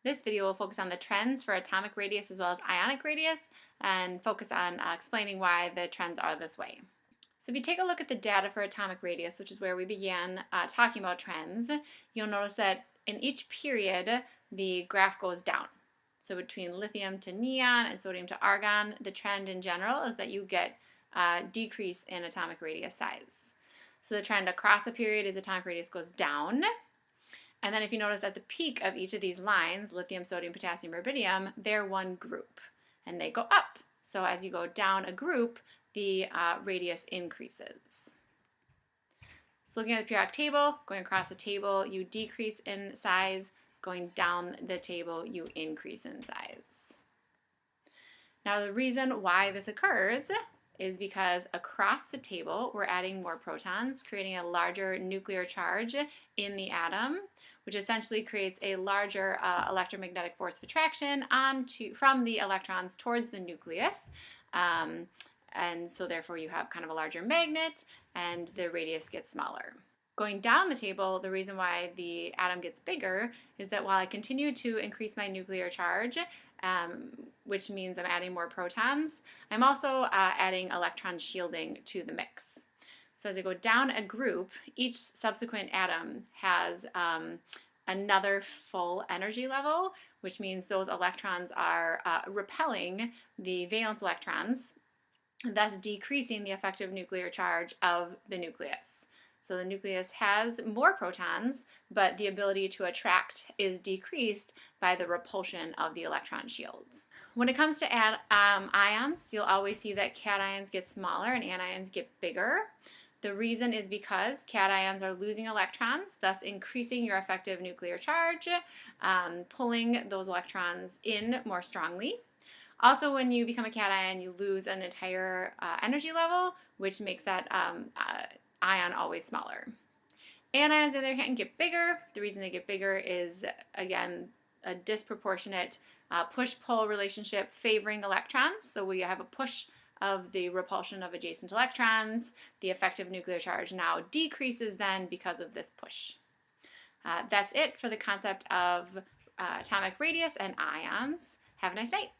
This video will focus on the trends for atomic radius as well as ionic radius and focus on explaining why the trends are this way. So if you take a look at the data for atomic radius, which is where we began talking about trends, you'll notice that in each period, the graph goes down. So between lithium to neon and sodium to argon, the trend in general is that you get a decrease in atomic radius size. So the trend across a period is atomic radius goes down. And then if you notice at the peak of each of these lines, lithium, sodium, potassium, rubidium, they're one group and they go up. So as you go down a group, the radius increases. So looking at the periodic table, going across the table, you decrease in size. Going down the table, you increase in size. Now the reason why this occurs is because across the table, we're adding more protons, creating a larger nuclear charge in the atom, which essentially creates a larger electromagnetic force of attraction from the electrons towards the nucleus. And so therefore you have kind of a larger magnet and the radius gets smaller. Going down the table, the reason why the atom gets bigger is that while I continue to increase my nuclear charge, which means I'm adding more protons, I'm also adding electron shielding to the mix. So as I go down a group, each subsequent atom has another full energy level, which means those electrons are repelling the valence electrons, thus decreasing the effective nuclear charge of the nucleus. So the nucleus has more protons, but the ability to attract is decreased by the repulsion of the electron shield. When it comes to ions, you'll always see that cations get smaller and anions get bigger. The reason is because cations are losing electrons, thus increasing your effective nuclear charge, pulling those electrons in more strongly. Also, when you become a cation, you lose an entire energy level, which makes that ion always smaller. Anions, on the other hand, get bigger. The reason they get bigger is, again, a disproportionate push-pull relationship favoring electrons. So we have a push of the repulsion of adjacent electrons. The effective nuclear charge now decreases then because of this push. That's it for the concept of atomic radius and ions. Have a nice night.